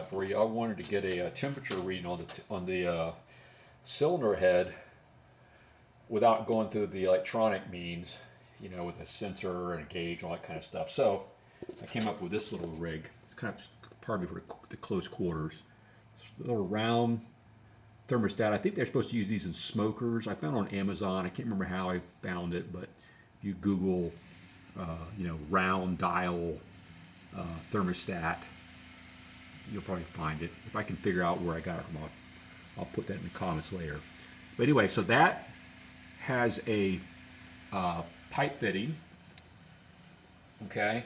got for you. I wanted to get a, temperature reading on the cylinder head without going through the electronic means, with a sensor and a gauge and all that kind of stuff. So I came up with this little rig. It's kind of just probably for the close quarters. It's a little round thermostat. I think they're supposed to use these in smokers. I found it on Amazon. I can't remember how I found it, but if you Google, round dial thermostat, you'll probably find it. If I can figure out where I got it from, I'll put that in the comments later. But anyway, so that has a pipe fitting, okay,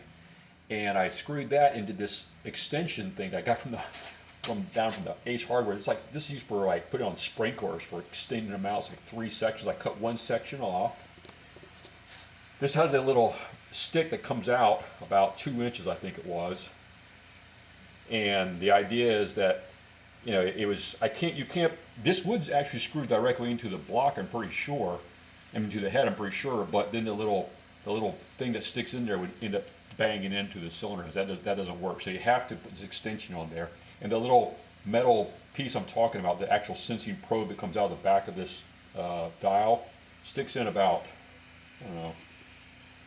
and I screwed that into this extension thing that I got from the Ace Hardware. It's like this is used for like put it on sprinklers for extending them out. It's like 3 sections. I cut one section off. This has a little stick that comes out about 2 inches, I think it was. And the idea is that, this would actually screw directly into the block, I'm pretty sure, into the head, I'm pretty sure, but then the little thing that sticks in there would end up banging into the cylinder. That doesn't work. So you have to put this extension on there. And the little metal piece I'm talking about, the actual sensing probe that comes out of the back of this dial, sticks in about, I don't know,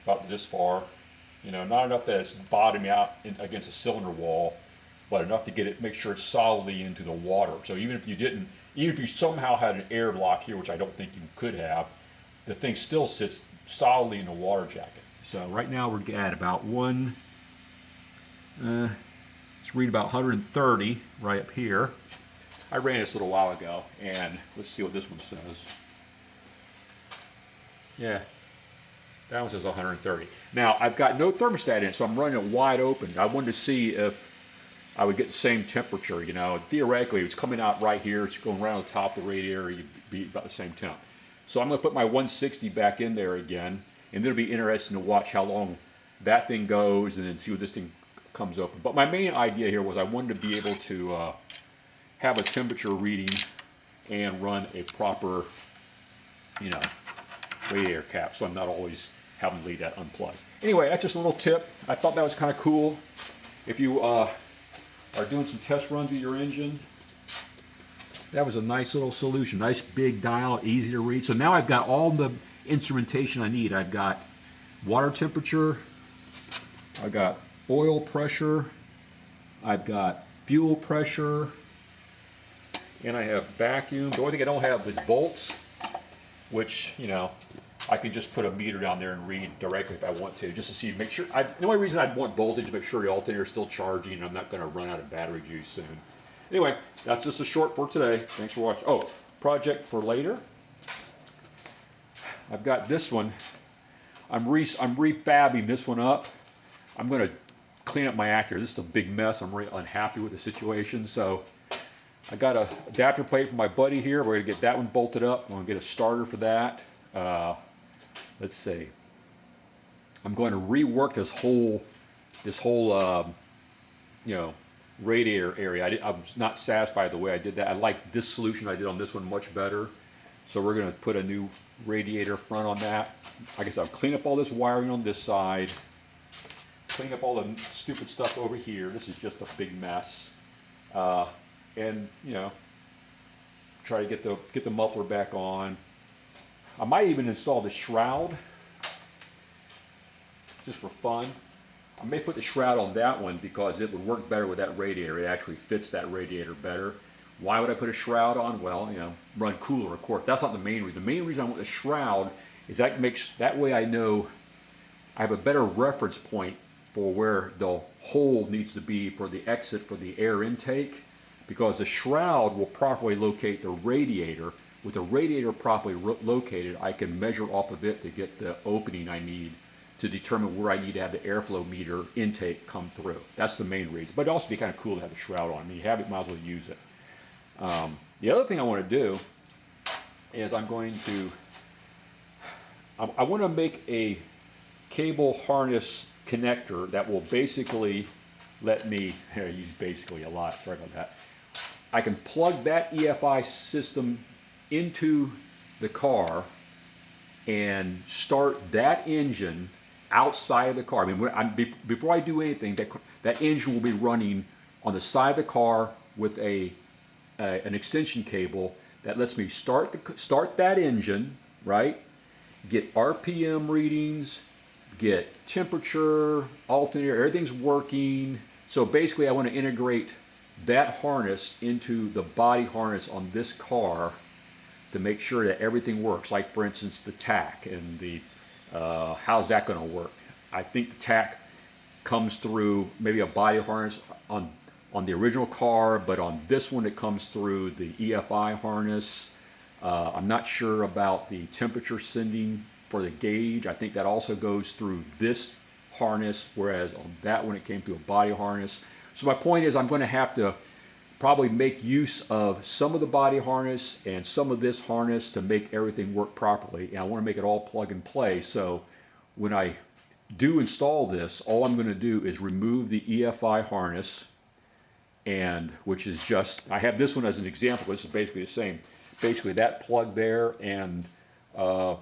about this far. Not enough that it's bottoming out against a cylinder wall, but enough to make sure it's solidly into the water. So even if you somehow had an air block here, which I don't think you could have, the thing still sits solidly in the water jacket. So right now we're at about let's read about 130 right up here. I ran this a little while ago, and let's see what this one says. Yeah, that one says 130. Now I've got no thermostat in it, so I'm running it wide open. I wanted to see if I would get the same temperature. Theoretically, it's coming out right here. It's going right on the top of the radiator. You'd be about the same temp. So I'm going to put my 160 back in there again, and it'll be interesting to watch how long that thing goes, and then see what this thing comes open. But my main idea here was I wanted to be able to have a temperature reading and run a proper, radiator cap, so I'm not always having to leave that unplugged. Anyway, that's just a little tip. I thought that was kind of cool. If you are doing some test runs with your engine, that was a nice little solution. Nice big dial, easy to read. So now I've got all the instrumentation I need. I've got water temperature, I've got oil pressure, I've got fuel pressure, and I have vacuum. The only thing I don't have is volts, which, I can just put a meter down there and read directly if I want to, just to see, make sure. The only reason I'd want voltage is to make sure the alternator is still charging and I'm not going to run out of battery juice soon. Anyway, that's just a short for today. Thanks for watching. Oh, project for later. I've got this one. I'm refabbing this one up. I'm going to clean up my actor. This is a big mess. I'm really unhappy with the situation. So I got an adapter plate from my buddy here. We're going to get that one bolted up. I'm going to get a starter for that. Let's see. I'm going to rework this whole radiator area. I was not satisfied with the way I did that. I like this solution I did on this one much better. So we're going to put a new radiator front on that. I guess I'll clean up all this wiring on this side. Clean up all the stupid stuff over here. This is just a big mess. And try to get the muffler back on. I might even install the shroud just for fun. I may put the shroud on that one because it would work better with that radiator. It actually fits that radiator better. Why would I put a shroud on? Well, run cooler, of course. That's not the main reason. The main reason I want the shroud is that way I know I have a better reference point for where the hole needs to be for the exit for the air intake, because the shroud will properly locate the radiator. With the radiator properly located, I can measure off of it to get the opening I need to determine where I need to have the airflow meter intake come through. That's the main reason. But it'd also be kind of cool to have the shroud on. I mean, you have it, might as well use it. The other thing I want to do is I want to make a cable harness connector that will basically let me, I use basically a lot, sorry about that. I can plug that EFI system into the car and start that engine outside of the car. I mean, before I do anything, that engine will be running on the side of the car with an extension cable that lets me start that engine, right? Get RPM readings, get temperature, alternator, everything's working. So basically I want to integrate that harness into the body harness on this car to make sure that everything works. Like for instance, the tack and the, how's that going to work? I think the tack comes through maybe a body harness on the original car, but on this one it comes through the EFI harness. I'm not sure about the temperature sending for the gauge. I think that also goes through this harness, whereas on that one it came through a body harness. So my point is I'm going to have to probably make use of some of the body harness and some of this harness to make everything work properly. And I want to make it all plug and play. So when I do install this, all I'm going to do is remove the EFI harness, and which is just, I have this one as an example. This is basically the same. Basically that plug there and the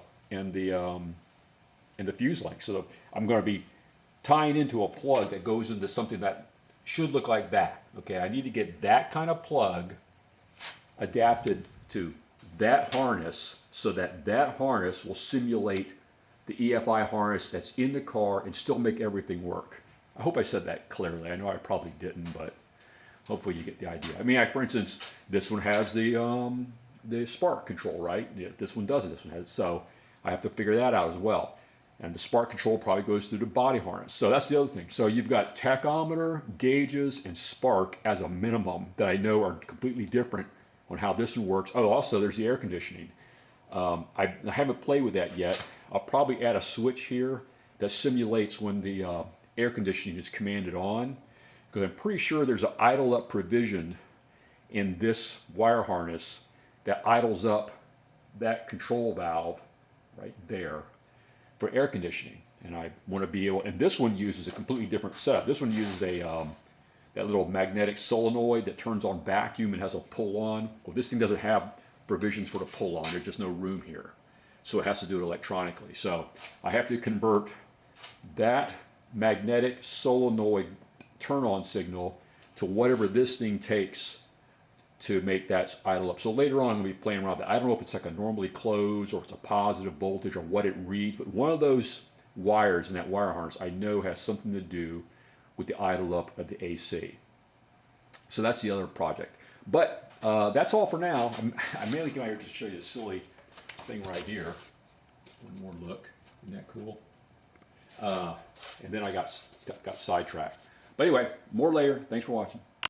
fuse link. So I'm going to be tying into a plug that goes into something that should look like that. Okay, I need to get that kind of plug adapted to that harness so that that harness will simulate the EFI harness that's in the car and still make everything work. I hope I said that clearly. I know I probably didn't, but hopefully you get the idea. I mean, for instance, this one has the spark control, right? Yeah, this one doesn't. This one has, so I have to figure that out as well. And the spark control probably goes through the body harness. So that's the other thing. So you've got tachometer, gauges, and spark as a minimum that I know are completely different on how this one works. Oh, also there's the air conditioning. I haven't played with that yet. I'll probably add a switch here that simulates when the air conditioning is commanded on, because I'm pretty sure there's an idle up provision in this wire harness that idles up that control valve right there for air conditioning. And I want to be able, and this one uses a completely different setup. This one uses that little magnetic solenoid that turns on vacuum and has a pull on. Well, this thing doesn't have provisions for the pull on. There's just no room here. So it has to do it electronically. So I have to convert that magnetic solenoid turn on signal to whatever this thing takes to make that idle up. So later on I'm going to be playing around with that. I don't know if it's like a normally closed or it's a positive voltage or what it reads, but one of those wires in that wire harness I know has something to do with the idle up of the AC. So that's the other project. But that's all for now. I mainly came out here to show you this silly thing right here. One more look. Isn't that cool? And then I got sidetracked. But anyway, more later. Thanks for watching.